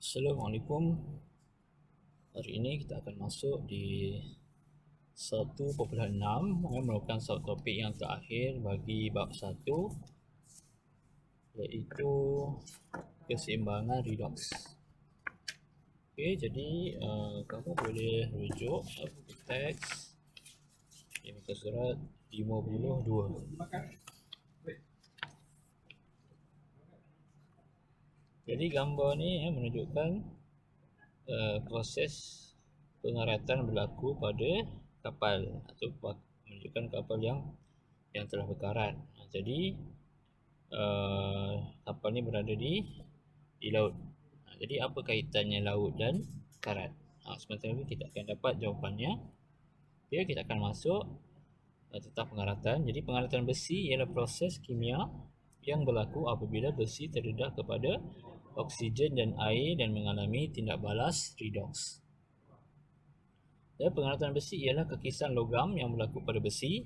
Assalamualaikum. Hari ini kita akan masuk di 1.6 yang merupakan topik yang terakhir bagi bab 1, iaitu keseimbangan redox. Okey, jadi kamu boleh rujuk buku teks di muka surat 52. Jadi gambar ni menunjukkan proses pengaratan berlaku pada kapal atau menunjukkan kapal yang telah berkarat. Jadi kapal ni berada di laut. Jadi apa kaitannya laut dan karat? Sebentar lagi kita akan dapat jawapannya. Okay, kita akan masuk tentang pengaratan. Jadi pengaratan besi ialah proses kimia yang berlaku apabila besi terdedah kepada oksigen dan air dan mengalami tindak balas redox. Dan pengaratan besi ialah kakisan logam yang berlaku pada besi.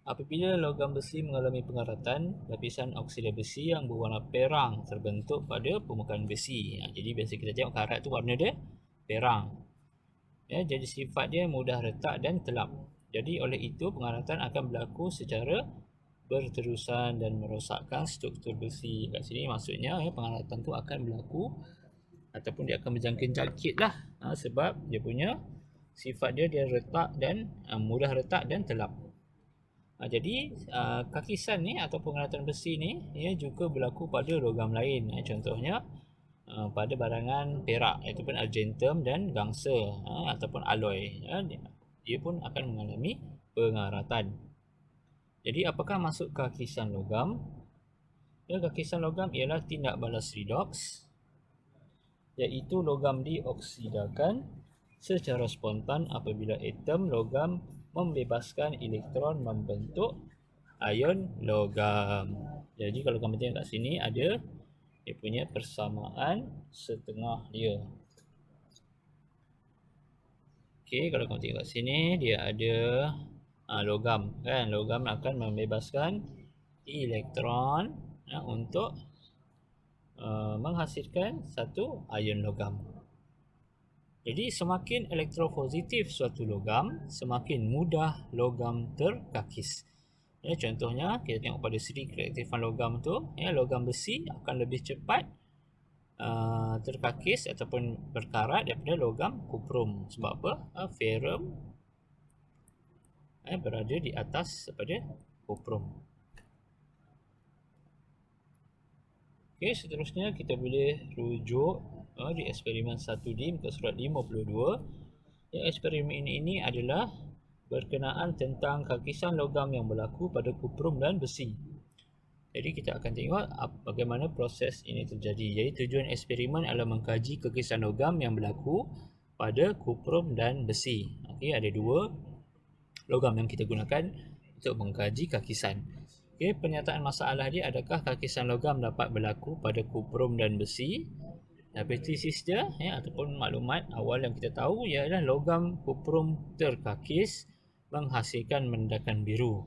Apabila logam besi mengalami pengaratan, lapisan oksida besi yang berwarna perang terbentuk pada permukaan besi. Jadi biasa kita tengok karat tu warna dia perang. Jadi sifat dia mudah retak dan telap. Jadi oleh itu pengaratan akan berlaku secara berterusan dan merosakkan struktur besi. Kat sini maksudnya pengaratan tu akan berlaku ataupun dia akan berjangkit-jangkit lah, sebab dia punya sifat dia retak dan mudah retak dan telap. Jadi kakisan ni atau pengaratan besi ni juga berlaku pada logam lain. Contohnya pada barangan perak ataupun argentum dan gangsa ataupun alloy, dia pun akan mengalami pengaratan. Jadi apakah maksud kakisan logam? Kakisan logam ialah tindak balas redox, iaitu logam dioksidakan secara spontan apabila atom logam membebaskan elektron membentuk ion logam. Jadi kalau kamu tengok kat sini ada dia punya persamaan setengah dia. Okey, kalau kamu tengok kat sini dia ada logam kan. Logam akan membebaskan elektron untuk menghasilkan satu ion logam. Jadi semakin elektropositif suatu logam, semakin mudah logam terkakis. Contohnya kita tengok pada segi kereaktifan logam tu, logam besi akan lebih cepat terkakis ataupun berkarat daripada logam kuprum. Sebab apa? Ferrum berada di atas daripada kuprum. Okey, seterusnya kita boleh rujuk di eksperimen 1D muka surat 52. Eksperimen ini adalah berkenaan tentang kakisan logam yang berlaku pada kuprum dan besi. Jadi kita akan tengok bagaimana proses ini terjadi. Jadi tujuan eksperimen adalah mengkaji kakisan logam yang berlaku pada kuprum dan besi. Okey, ada dua logam yang kita gunakan untuk mengkaji kakisan. Okey, pernyataan masalah dia, adakah kakisan logam dapat berlaku pada kuprum dan besi? Hipotesis dia ataupun maklumat awal yang kita tahu ialah logam kuprum terkakis menghasilkan mendakan biru,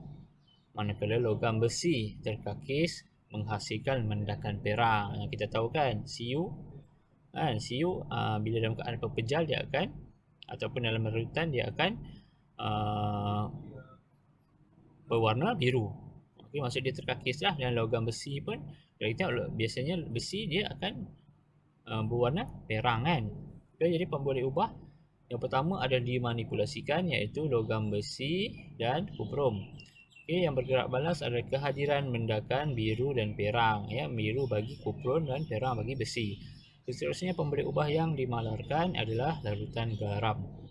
manakala logam besi terkakis menghasilkan mendakan perak. Kita tahu kan Cu bila dalam keadaan pepejal dia akan ataupun dalam larutan dia akan berwarna biru. Okey, maksud dia terkakis lah. Dan logam besi pun kita biasanya besi dia akan berwarna perang kan. Okay, jadi pemboleh ubah yang pertama ada dimanipulasikan, iaitu logam besi dan kuprum. Okay, yang bergerak balas adalah kehadiran mendakan biru dan perang. Biru bagi kuprum dan perang bagi besi. Seterusnya pemboleh ubah yang dimalarkan adalah larutan garam.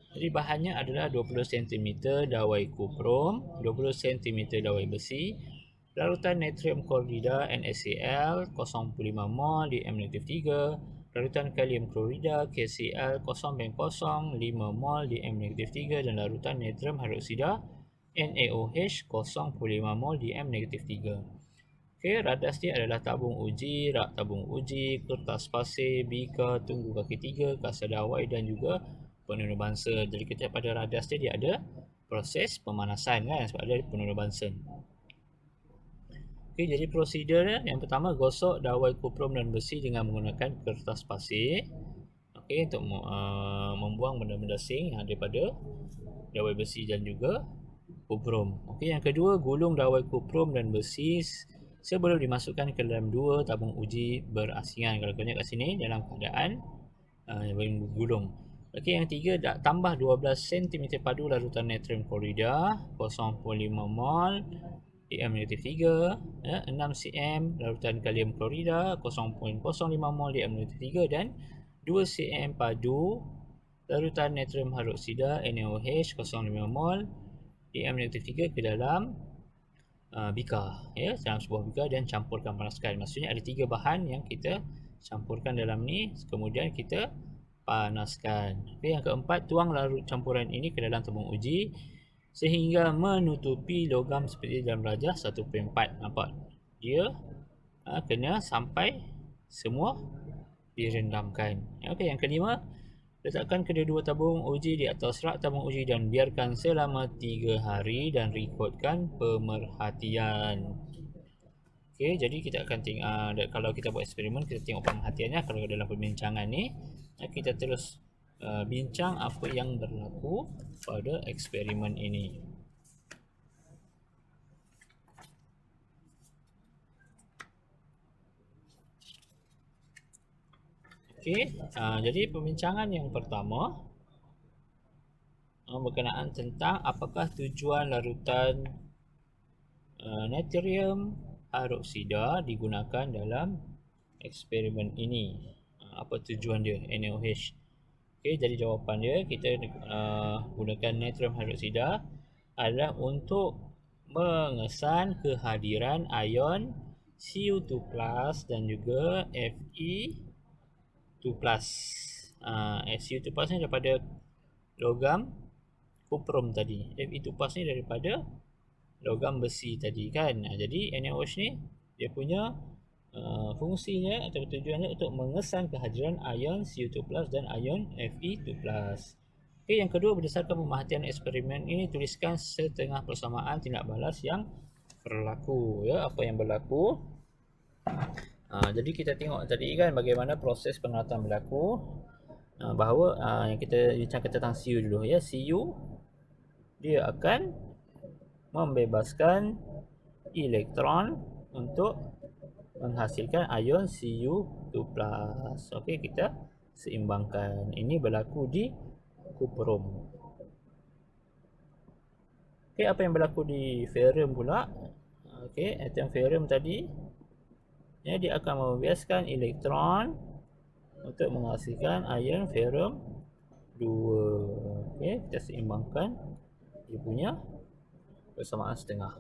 Jadi bahannya adalah 20 cm dawai kuprum, 20 cm dawai besi, larutan natrium klorida NaCl 0.5 mol di M-3, larutan kalium klorida KCl 0.05 mol di M-3 dan larutan natrium hidroksida NaOH 0.5 mol di M-3. Okey, radas dia adalah tabung uji, rak tabung uji, kertas pasir, bika, tunggu kaki 3, kasar dawai dan juga penurun bansa. Jadi kita pada radas dia ada proses pemanasan kan, sebab ada penurun bansa. Okey, jadi prosedur yang pertama, gosok dawai kuprum dan besi dengan menggunakan kertas pasir. Okey, untuk membuang benda-benda asing yang ada pada dawai besi dan juga kuprum. Okey, yang kedua, gulung dawai kuprum dan besi sebelum dimasukkan ke dalam 2 tabung uji berasingan. Kalau kau lihat kat sini dalam keadaan yang gulung. Okey, yang ketiga, tambah 12 cm padu larutan natrium klorida 0.5 mol Dm-3, 6 cm larutan kalium klorida 0.05 mol Dm-3 dan 2 cm padu larutan natrium hidroksida NaOH 0.5 mol Dm-3 ke dalam bikar, ya, dalam sebuah bikar dan campurkan, panaskan. Maksudnya ada 3 bahan yang kita campurkan dalam ni, kemudian kita panaskan. Okey, yang keempat, tuang larut campuran ini ke dalam tabung uji sehingga menutupi logam seperti dalam rajah 1/4. Nampak? Dia kena sampai semua direndamkan. Okey, yang kelima, letakkan kedua-dua tabung uji di atas rak tabung uji dan biarkan selama 3 hari dan rekodkan pemerhatian. Okey, jadi kita akan tengok, kalau kita buat eksperimen, kita tengok pemerhatiannya. Kalau dalam perbincangan ni, kita terus bincang apa yang berlaku pada eksperimen ini. Okey, jadi perbincangan yang pertama berkenaan tentang apakah tujuan larutan natrium hidroksida digunakan dalam eksperimen ini. Apa tujuan dia, NaOH? Okey, jadi jawapan dia, kita gunakan natrium hidroksida adalah untuk mengesan kehadiran ion Cu2+ dan juga Fe2+. Cu2+ ni daripada logam kuprum tadi, Fe2+ ni daripada logam besi tadi kan. Jadi NaOH ni dia punya fungsinya atau tujuannya untuk mengesan kehadiran ion Cu2+ dan ion Fe2+. Okey, yang kedua, berdasarkan pemerhatian eksperimen ini, tuliskan setengah persamaan tindak balas yang berlaku. Ya, apa yang berlaku? Jadi kita tengok tadi kan bagaimana proses penglihatan berlaku. Bahawa yang kita bincangkan tentang Cu dulu, ya. Cu dia akan membebaskan elektron untuk menghasilkan ion Cu2+. Okey, kita seimbangkan. Ini berlaku di kuprum. Okey, apa yang berlaku di ferrum pula? Okey, atom ferrum tadi, ya, dia akan membebaskan elektron untuk menghasilkan ion ferrum 2. Okey, kita seimbangkan dia punya persamaan setengah.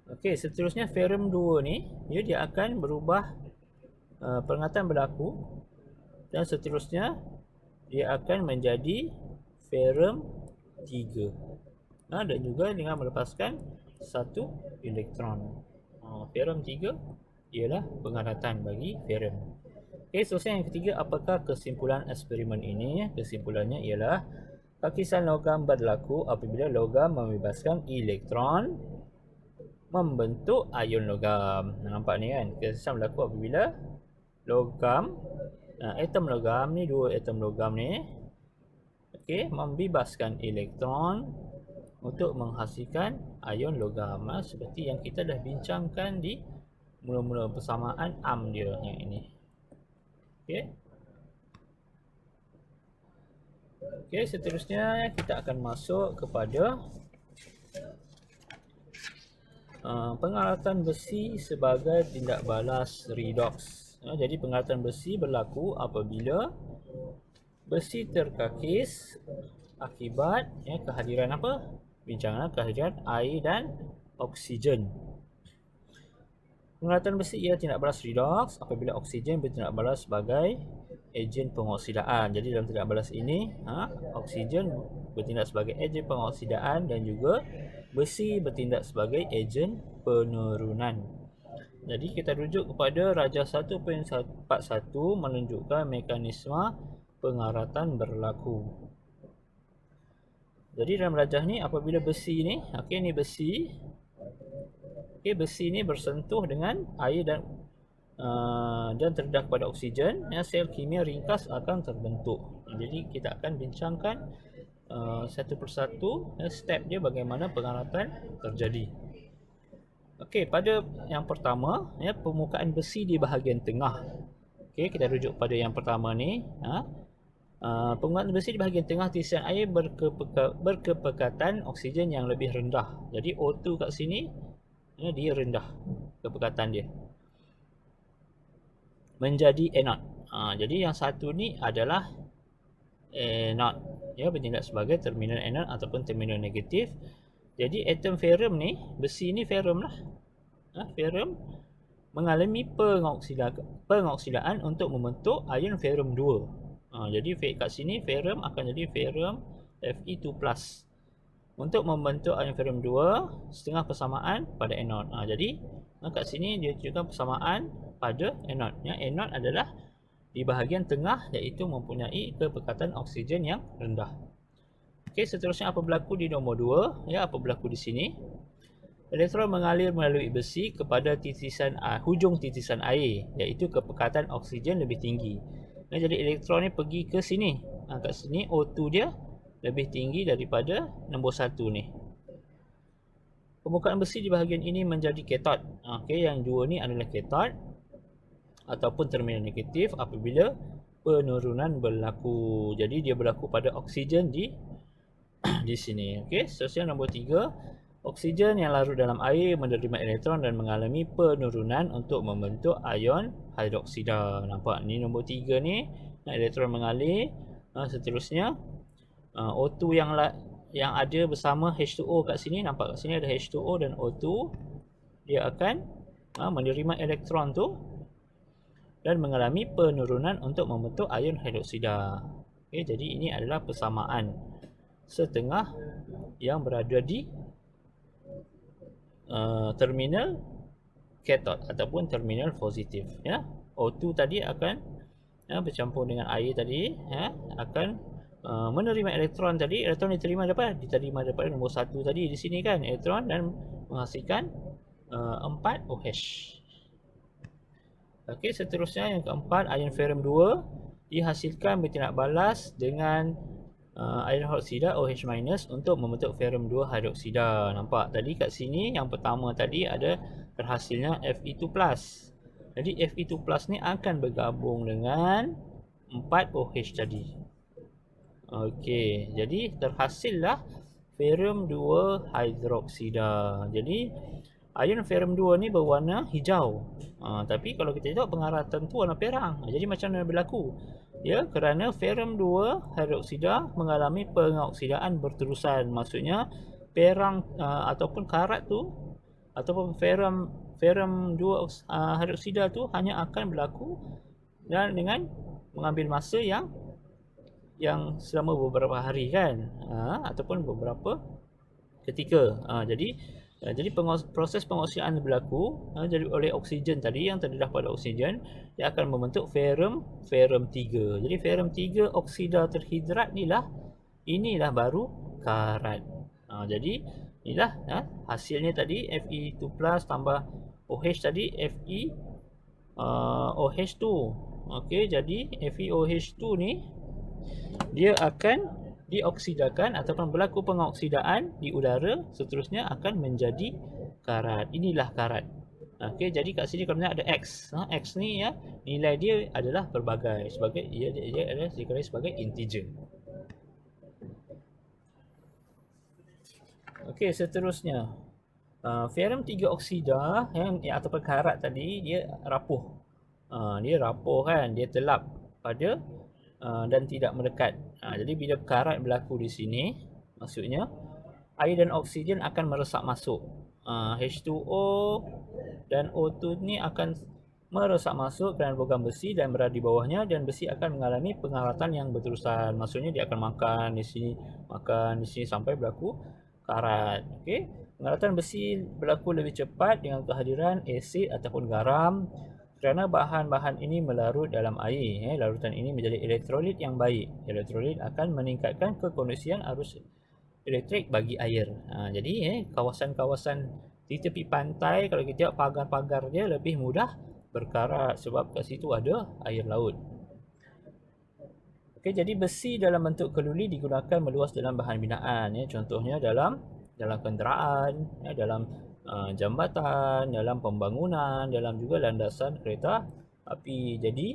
Okey, seterusnya ferrum 2 ni dia akan berubah, pengangkatan berlaku, dan seterusnya dia akan menjadi ferrum 3. Dan juga dengan melepaskan satu elektron. Ferrum 3 ialah pengangkatan bagi ferrum. Okey, seterusnya yang ketiga, apakah kesimpulan eksperimen ini? Kesimpulannya ialah pakisan logam berlaku apabila logam membebaskan elektron membentuk ion logam. Nampak ni kan, kesan berlaku apabila logam, atom logam ni, 2 atom logam ni, okey, membebaskan elektron untuk menghasilkan ion logam, seperti yang kita dah bincangkan di mula-mula persamaan am dia yang ini. Okey. Okey, seterusnya kita akan masuk kepada pengalatan besi sebagai tindak balas redox. Jadi pengalatan besi berlaku apabila besi terkakis akibat kehadiran apa? Bincangan kehadiran air dan oksigen. Pengalatan besi ia tindak balas redox apabila oksigen bertindak balas sebagai ejen pengoksidaan. Jadi dalam tindak balas ini, oksigen bertindak sebagai ejen pengoksidaan dan juga besi bertindak sebagai ejen penurunan. Jadi kita rujuk kepada rajah 1.41 menunjukkan mekanisme pengaratan berlaku. Jadi dalam rajah ni apabila besi ni, okey ni besi. Okey, besi ni bersentuh dengan air dan terdedah kepada oksigen, sel kimia ringkas akan terbentuk. Jadi kita akan bincangkan satu persatu step dia bagaimana pengaratan terjadi. Okey, pada yang pertama permukaan besi di bahagian tengah. Okey, kita rujuk pada yang pertama ni. Permukaan besi di bahagian tengah titisan air berkepekatan oksigen yang lebih rendah. Jadi O2 kat sini dia rendah kepekatan dia menjadi anode. Jadi yang satu ni adalah anode, bertindak sebagai terminal anode ataupun terminal negatif. Jadi atom ferrum ni, besi ni ferrum lah. Ferrum mengalami pengoksidaan untuk membentuk ion ferrum 2. Jadi kat sini ferrum akan jadi ferrum Fe2+. Untuk membentuk ion ferrum 2 setengah persamaan pada anode. Jadi kat sini dia tunjukkan persamaan pada anode. Anode adalah di bahagian tengah, iaitu mempunyai kepekatan oksigen yang rendah. Okey, seterusnya apa berlaku di nombor 2? Apa berlaku di sini? Elektron mengalir melalui besi kepada hujung titisan air, iaitu kepekatan oksigen lebih tinggi. Jadi elektron ni pergi ke sini. Kat sini O2 dia lebih tinggi daripada nombor 1 ni. Permukaan besi di bahagian ini menjadi katot. Okey, yang dua ni adalah katot ataupun terminal negatif apabila penurunan berlaku. Jadi dia berlaku pada oksigen di sini. Okey, seterusnya nombor 3. Oksigen yang larut dalam air menerima elektron dan mengalami penurunan untuk membentuk ion hidroksida. Nampak ni nombor 3 ni, elektron mengalir. Seterusnya O2 yang ada bersama H2O kat sini, nampak kat sini ada H2O dan O2. Dia akan menerima elektron tu dan mengalami penurunan untuk membentuk ion hidroksida. Okay, jadi ini adalah persamaan setengah yang berada di terminal katot ataupun terminal positif. O2 tadi akan bercampur dengan air tadi, akan menerima elektron tadi. Elektron diterima daripada nombor 1 tadi di sini kan, elektron, dan menghasilkan 4 OH. Okey, seterusnya yang keempat, ion ferrum 2 dihasilkan bertindak balas dengan ion hidroksida OH- untuk membentuk ferrum 2 hidroksida. Nampak tadi kat sini yang pertama tadi ada terhasilnya Fe2+. Jadi Fe2+ ni akan bergabung dengan 4 OH tadi. Okey, jadi terhasillah ferrum 2 hidroksida. Jadi ion ferrum 2 ni berwarna hijau. Tapi kalau kita tengok pengaratan tu warna perang. Jadi macam mana berlaku? Kerana ferrum 2 hidroksida mengalami pengoksidaan berterusan. Maksudnya perang ataupun karat tu ataupun ferrum 2 hidroksida tu hanya akan berlaku dan dengan mengambil masa yang selama beberapa hari kan, ataupun beberapa ketika. Jadi proses pengoksidaan berlaku jadi oleh oksigen tadi yang terdedah pada oksigen, dia akan membentuk ferrum 3. Jadi ferrum 3 oksida terhidrat inilah baru karat. Jadi inilah hasilnya tadi Fe2+ tambah OH tadi FeOH2. Okey, jadi FeOH2 ni dia akan dioksidakan ataupun berlaku pengoksidaan di udara, seterusnya akan menjadi karat. Inilah karat. Okey, jadi kat sini kalau ada X. X ni nilai dia adalah berbagai, sebagai dia adalah dikira sebagai integer. Okey, seterusnya ferrum 3 oksida ataupun karat tadi dia rapuh. Dia rapuh kan, dia telap pada dan tidak mendekat. Jadi bila karat berlaku di sini, maksudnya air dan oksigen akan meresap masuk. H2O dan O2 ni akan meresap masuk ke dalam logam besi dan berada di bawahnya, dan besi akan mengalami pengaratan yang berterusan. Maksudnya dia akan makan di sini sampai berlaku karat. Okey, pengaratan besi berlaku lebih cepat dengan kehadiran asid ataupun garam. Kerana bahan-bahan ini melarut dalam air, larutan ini menjadi elektrolit yang baik. Elektrolit akan meningkatkan kekondisian arus elektrik bagi air. Jadi kawasan-kawasan di tepi pantai, kalau kita tengok pagar-pagar dia lebih mudah berkarat sebab kat situ ada air laut. Okey, jadi besi dalam bentuk keluli digunakan meluas dalam bahan binaan. Contohnya dalam kenderaan, dalam jambatan, dalam pembangunan, dalam juga landasan kereta api. Jadi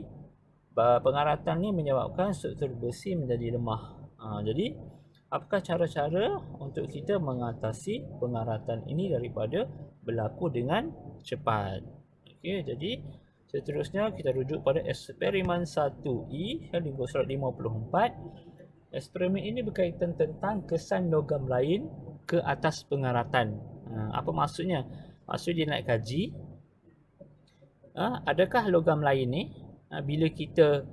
pengaratan ni menyebabkan struktur besi menjadi lemah. Jadi apakah cara-cara untuk kita mengatasi pengaratan ini daripada berlaku dengan cepat? Okey, jadi seterusnya kita rujuk pada eksperimen 1E di muka surat 54. Eksperimen ini berkaitan tentang kesan logam lain ke atas pengaratan. Apa maksudnya? Maksudnya dia nak kaji adakah logam lain ni bila kita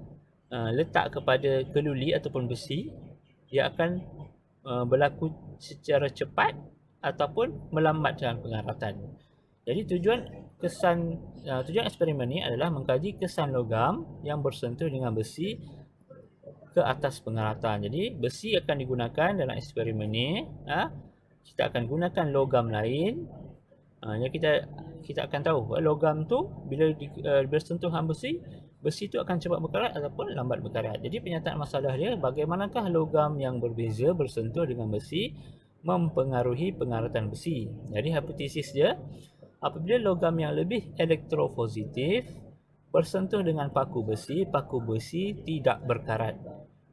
letak kepada keluli ataupun besi, dia akan berlaku secara cepat ataupun melambatkan pengaratan. Jadi tujuan eksperimen ni adalah mengkaji kesan logam yang bersentuh dengan besi ke atas pengaratan. Jadi besi akan digunakan dalam eksperimen ni. Kita akan gunakan logam lain. Yang kita akan tahu logam tu bila bersentuh dengan besi tu akan cepat berkarat ataupun lambat berkarat. Jadi penyataan masalah dia, bagaimanakah logam yang berbeza bersentuh dengan besi mempengaruhi pengaratan besi. Jadi hipotesis dia, apabila logam yang lebih elektropositif bersentuh dengan paku besi tidak berkarat.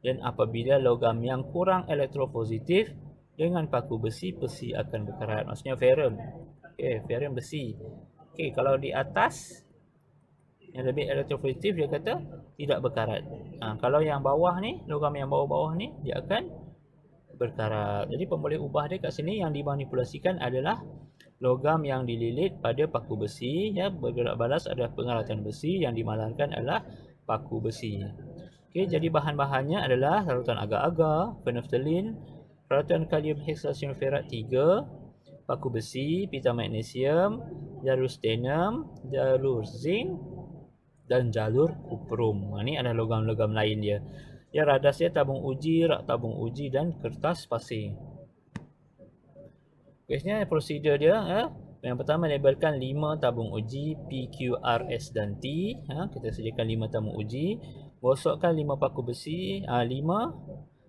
Dan apabila logam yang kurang elektropositif dengan paku besi akan berkarat. Maksudnya ferrum. Ferrum besi. Kalau di atas yang lebih elektropositif dia kata tidak berkarat. Kalau yang bawah ni, logam yang bawah-bawah ni dia akan berkarat. Jadi pemboleh ubah dia kat sini yang dimanipulasikan adalah logam yang dililit pada paku besi, bergerak balas adalah pengaratan besi, yang dimalarkan adalah paku besi. Jadi bahan-bahannya adalah larutan agar-agar, phenolphthalein, larutan kalium hexasulfirat 3, paku besi, pita magnesium, jalur stannum, jalur zinc dan jalur kuprum. Ini adalah logam-logam lain dia. Radas dia tabung uji, rak tabung uji dan kertas pasir. Biasanya prosedur dia, yang pertama labelkan 5 tabung uji P, Q, R, S dan T. Kita sediakan 5 tabung uji. Gosokkan 5 paku besi,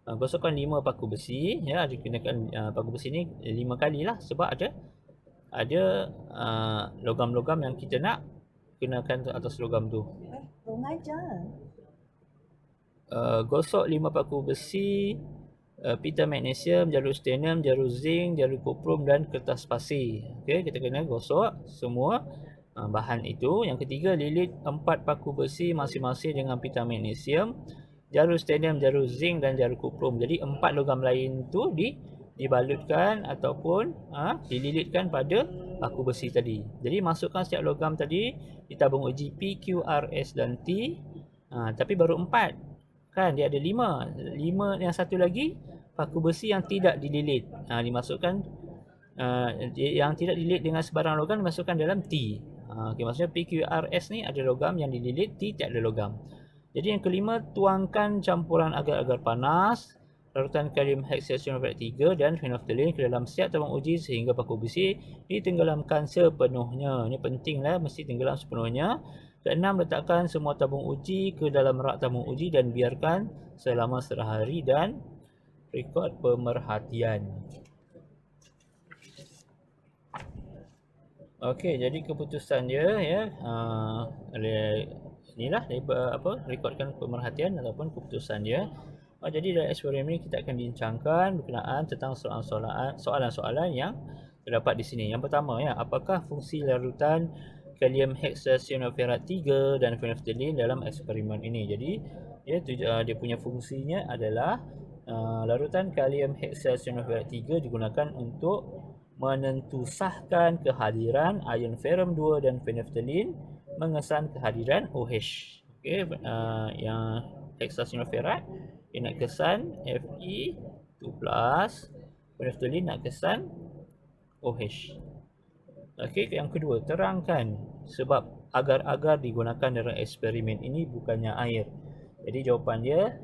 gosokkan 5 paku besi, digunakan paku besi ni 5 kali lah sebab ada logam-logam yang kita nak kenakan atas logam tu. Gosok 5 paku besi, pita magnesium, jalur stannum, jalur zinc, jalur kuprum dan kertas pasir. Kita kena gosok semua bahan itu. Yang ketiga, lilit 4 paku besi masing-masing dengan pita magnesium, jalur stannum, jalur zinc dan jalur kuprum. Jadi 4 logam lain tu dibalutkan ataupun dililitkan pada paku besi tadi. Jadi masukkan setiap logam tadi di tabung uji P, Q, R, S dan T. Tapi baru 4. Kan dia ada 5. 5 yang satu lagi paku besi yang tidak dililit. Dimasukkan yang tidak dililit dengan sebarang logam dimasukkan dalam T. Maksudnya P, Q, R, S ni ada logam yang dililit, T tak ada logam. Jadi yang kelima, tuangkan campuran agar-agar panas, larutan kalium hexasulfirat 3 dan phenolphthalein ke dalam setiap tabung uji sehingga paku besi ditenggelamkan sepenuhnya. Ini pentinglah, mesti tenggelam sepenuhnya. Keenam, letakkan semua tabung uji ke dalam rak tabung uji dan biarkan selama sehari dan rekod pemerhatian. Okey, jadi keputusan dia inilah rekodkan pemerhatian ataupun keputusan dia. Jadi dalam eksperimen ini kita akan bincangkan berkenaan tentang soalan-soalan yang terdapat di sini. Yang pertama, apakah fungsi larutan kalium hexasulfirat 3 dan phenolphthalein dalam eksperimen ini? Jadi dia punya fungsinya adalah larutan kalium hexasulfirat 3 digunakan untuk menentusahkan kehadiran ion ferrum 2 dan phenolphthalein mengesan kehadiran OH. Yang hexasulfirat dia nak kesan Fe2+, phenolphthalein nak kesan OH. Okey, yang kedua, terangkan sebab agar-agar digunakan dalam eksperimen ini bukannya air. Jadi jawapan dia,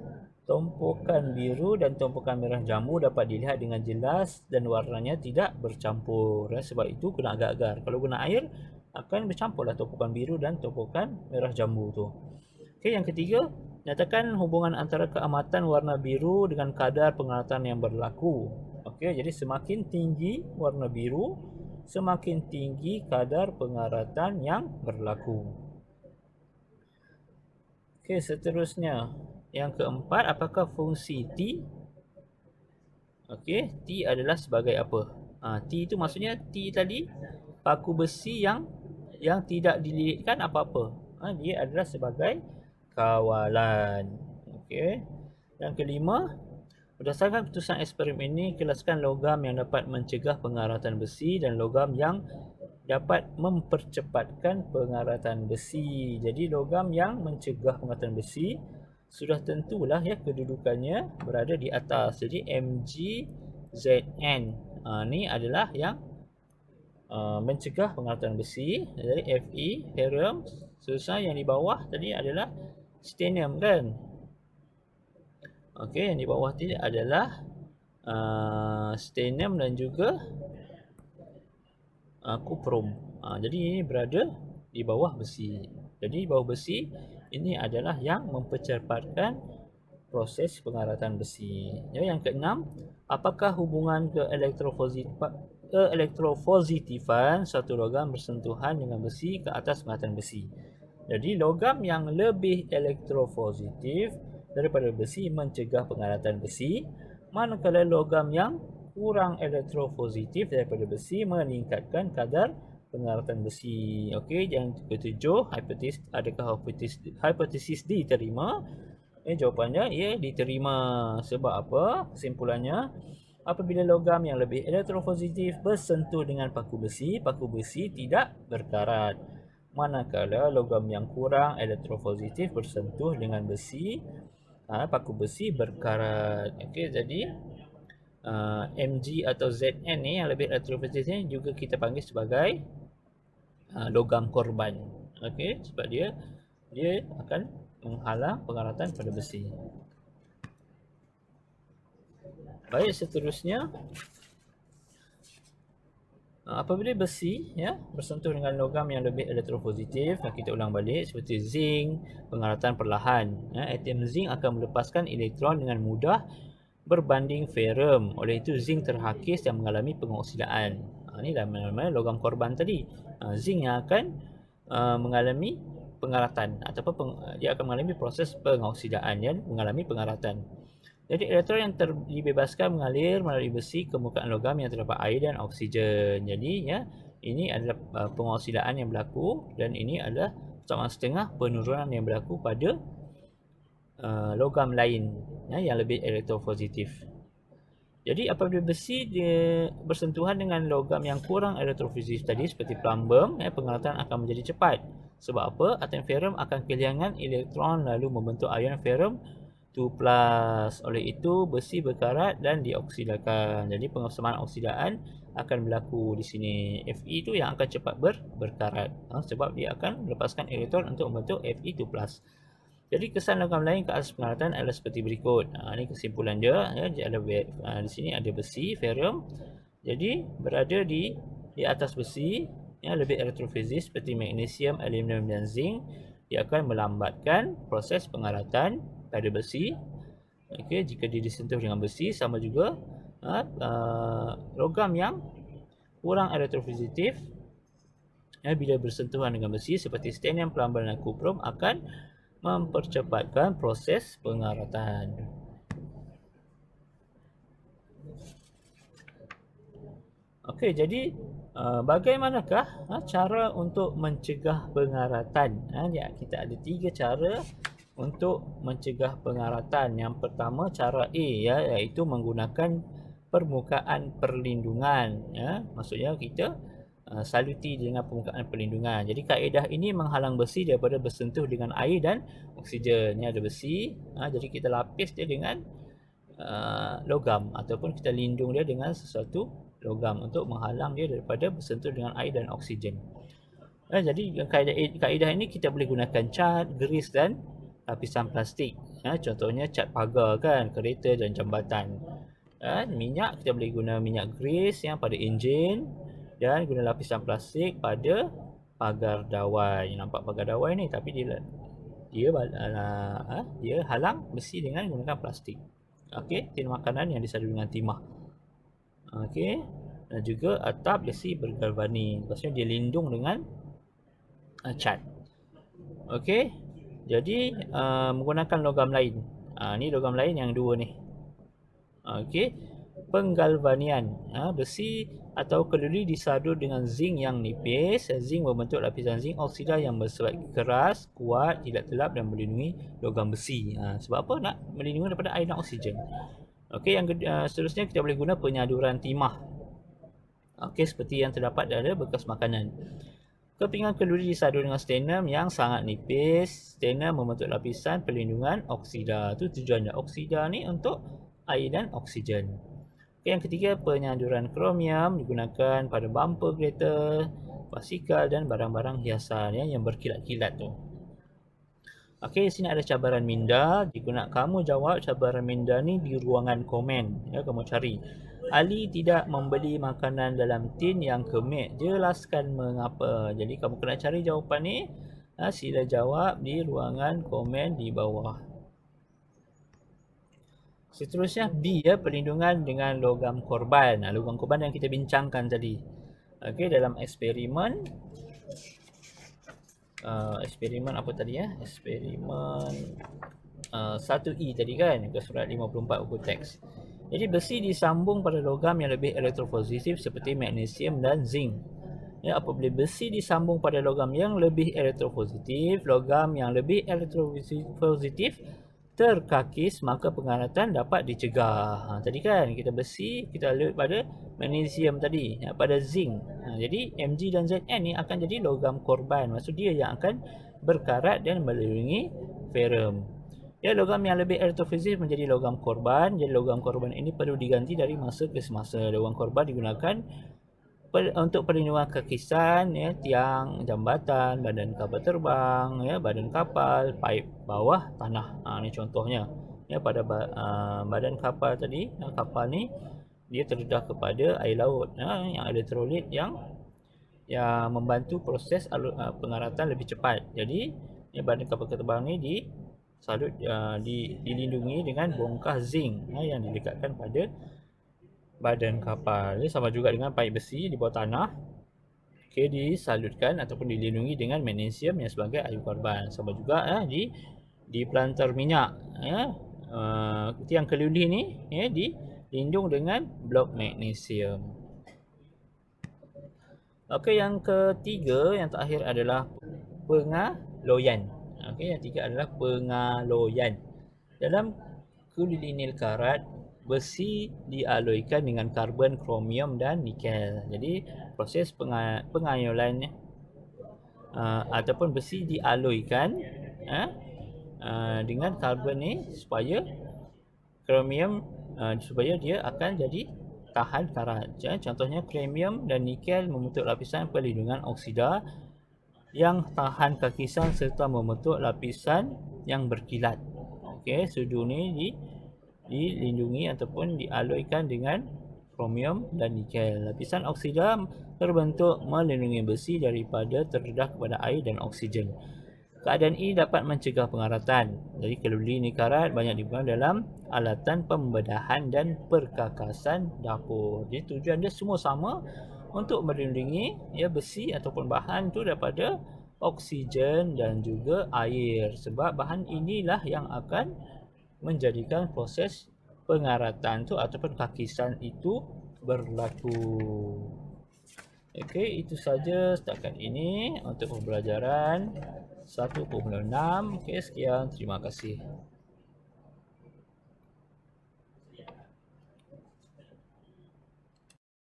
tumpukan biru dan tumpukan merah jambu dapat dilihat dengan jelas dan warnanya tidak bercampur. Sebab itu guna agar-agar. Kalau guna air, akan bercampurlah tumpukan biru dan tumpukan merah jambu tu. Okey, yang ketiga, nyatakan hubungan antara keamatan warna biru dengan kadar pengaratan yang berlaku. Okey, jadi semakin tinggi warna biru, semakin tinggi kadar pengaratan yang berlaku. Okey, seterusnya. Yang keempat, apakah fungsi T? Okey, T adalah sebagai apa? T itu maksudnya T tadi paku besi yang tidak dililitkan apa-apa. Dia adalah sebagai kawalan. Okey. Yang kelima, berdasarkan keputusan eksperimen ini, kelaskan logam yang dapat mencegah pengaratan besi dan logam yang dapat mempercepatkan pengaratan besi. Jadi logam yang mencegah pengaratan besi sudah tentulah ya kedudukannya berada di atas. Jadi MgZn ni adalah yang mencegah pengaratan besi. Jadi Fe, ferrum. Seterusnya yang di bawah tadi adalah stenium kan. Okey, yang di bawah tadi adalah stenium dan juga kuprum. Jadi ini berada di bawah besi. Jadi bawah besi ini adalah yang mempercepatkan proses pengaratan besi. Jadi yang keenam, apakah hubungan elektropositifan suatu logam bersentuhan dengan besi ke atas pengaratan besi? Jadi logam yang lebih elektropositif daripada besi mencegah pengaratan besi, manakala logam yang kurang elektropositif daripada besi meningkatkan kadar pengaratan besi. Okey, yang ketujuh, adakah hipotesis diterima? Jawapannya ia diterima. Sebab apa? Kesimpulannya, apabila logam yang lebih elektropositif bersentuh dengan paku besi tidak berkarat. Manakala logam yang kurang elektropositif bersentuh dengan besi, paku besi berkarat. Okey, jadi Mg atau Zn ni yang lebih elektropositif ni juga kita panggil sebagai logam korban. Okey, sebab dia akan menghalang pengaratan pada besi. Baik, seterusnya, apabila besi bersentuh dengan logam yang lebih elektropositif, kita ulang balik seperti zinc, pengaratan perlahan. Atom zinc akan melepaskan elektron dengan mudah berbanding ferrum. Oleh itu zinc terhakis dan mengalami pengoksidaan. Ini dalam logam korban tadi. Zinc yang akan mengalami pengaratan ataupun dia akan mengalami proses pengoksidaan dan mengalami pengaratan. Jadi elektron yang dibebaskan mengalir melalui besi ke permukaan logam yang terdapat air dan oksigen. Jadi ini adalah pengoksidaan yang berlaku dan ini adalah sama setengah penurunan yang berlaku pada logam lain yang lebih elektropositif. Jadi apabila besi dia bersentuhan dengan logam yang kurang elektropositif tadi seperti plumbum, pengaratan akan menjadi cepat. Sebab apa? Atom ferrum akan kehilangan elektron lalu membentuk ion ferrum 2+. Oleh itu besi berkarat dan dioksidakan. Jadi pengesamaan oksidaan akan berlaku di sini. Fe itu yang akan cepat berkarat sebab dia akan melepaskan elektron untuk membentuk Fe2+. Jadi kesan logam lain ke atas pengaratan adalah seperti berikut. Ini kesimpulan dia. Di sini ada besi, ferrum. Jadi berada di atas besi lebih elektrofizik seperti magnesium, aluminium dan zinc. Dia akan melambatkan proses pengaratan pada besi. Okey, jika dia disentuh dengan besi, sama juga logam yang kurang elektropositif bila bersentuhan dengan besi seperti stenium, plumbum dan kuprum akan mempercepatkan proses pengaratan. Okey, jadi bagaimanakah cara untuk mencegah pengaratan? Kita ada 3 cara untuk mencegah pengaratan. Yang pertama, cara A iaitu menggunakan permukaan perlindungan. Maksudnya kita saluti dengan permukaan perlindungan. Jadi kaedah ini menghalang besi daripada bersentuh dengan air dan oksigen. Ini ada besi, jadi kita lapis dia dengan logam ataupun kita lindung dia dengan sesuatu logam untuk menghalang dia daripada bersentuh dengan air dan oksigen. Jadi kaedah ini kita boleh gunakan cat, grease dan lapisan plastik. Contohnya cat pagar kan, kereta dan jambatan. Minyak kita boleh guna minyak grease yang pada enjin dan guna lapisan plastik pada pagar dawai. Nampak pagar dawai ni tapi dia halang besi dengan menggunakan plastik. Okey, tin makanan yang disadu dengan timah. Okey, dan juga atap besi bergalvani. Lepas tu dia lindung dengan cat. Okey. Jadi menggunakan logam lain. Ni logam lain yang dua ni. Okey. Penggalvanian. Besi atau keluli disadu dengan zinc yang nipis. Zinc membentuk lapisan zinc oksida yang bersifat keras, kuat, tidak telap dan melindungi logam besi. Sebab apa? Nak melindungi daripada air dan oksigen. Okey, yang seterusnya kita boleh guna penyaduran timah. Okey, seperti yang terdapat pada bekas makanan. Kepingan keluri disadu dengan stannum yang sangat nipis. Stannum membentuk lapisan perlindungan oksida. Itu tujuannya. Oksida ni untuk air dan oksigen. Okay, yang ketiga, penyaduran kromium digunakan pada bumper kereta, basikal dan barang-barang hiasan yang berkilat-kilat tu. Okey, sini ada cabaran minda. Kamu jawab cabaran minda ni di ruangan komen. Kamu cari. Ali tidak membeli makanan dalam tin yang kemik. Jelaskan mengapa. Jadi kamu kena cari jawapan ni. Sila jawab di ruangan komen di bawah. Seterusnya B, perlindungan dengan logam korban. Logam korban yang kita bincangkan tadi. Okey, dalam eksperimen apa tadi ya? Eksperimen 1E tadi kan, ke surat 54 buku teks. Jadi besi disambung pada logam yang lebih elektropositif seperti magnesium dan zinc. Apabila besi disambung pada logam yang lebih elektropositif, logam yang lebih elektropositif terkakis, maka pengaratan dapat dicegah. Tadi kan kita besi, kita lihat pada magnesium tadi, pada zinc. Jadi Mg dan Zn ni akan jadi logam korban. Maksud dia yang akan berkarat dan melindungi ferrum. Logam yang lebih elektropositif menjadi logam korban. Jadi logam korban ini perlu diganti dari masa ke semasa. Logam korban digunakan untuk perlindungan kakisan, tiang jambatan, badan kapal terbang, badan kapal, paip bawah tanah. Ini contohnya. Pada badan kapal tadi, kapal ni dia terdedah kepada air laut, yang elektrolit yang membantu proses pengaratan lebih cepat. Jadi badan kapal terbang ni dilindungi dengan bongkah zinc yang dilekatkan pada badan kapal. Sama juga dengan paip besi di bawah tanah. Okey, disalutkan ataupun dilindungi dengan magnesium yang sebagai air korban. Sama juga di pelantar minyak. Tiang keluli ni dilindung dengan blok magnesium. Okey, yang ketiga, yang terakhir adalah pengaloyan. Okey, yang tiga adalah pengaloyan. Dalam keluli nil karat, besi dialoikan dengan karbon, kromium dan nikel. Jadi proses pengaloyan ataupun besi dialoikan dengan karbon ni supaya kromium supaya dia akan jadi tahan karat. Contohnya kromium dan nikel membentuk lapisan perlindungan oksida yang tahan kakisan serta membentuk lapisan yang berkilat. Okey, sudu ni dilindungi ataupun dialoikan dengan kromium dan nikel. Lapisan oksida terbentuk melindungi besi daripada terdedah kepada air dan oksigen. Keadaan ini dapat mencegah pengaratan. Jadi keluli nil karat banyak digunakan dalam alatan pembedahan dan perkakasan dapur. Jadi tujuan dia semua sama, untuk melindungi besi ataupun bahan tu daripada oksigen dan juga air. Sebab bahan inilah yang akan menjadikan proses pengaratan tu ataupun kakisan itu berlaku. Okey, itu saja setakat ini untuk pembelajaran 1.6. Okey, sekian, terima kasih.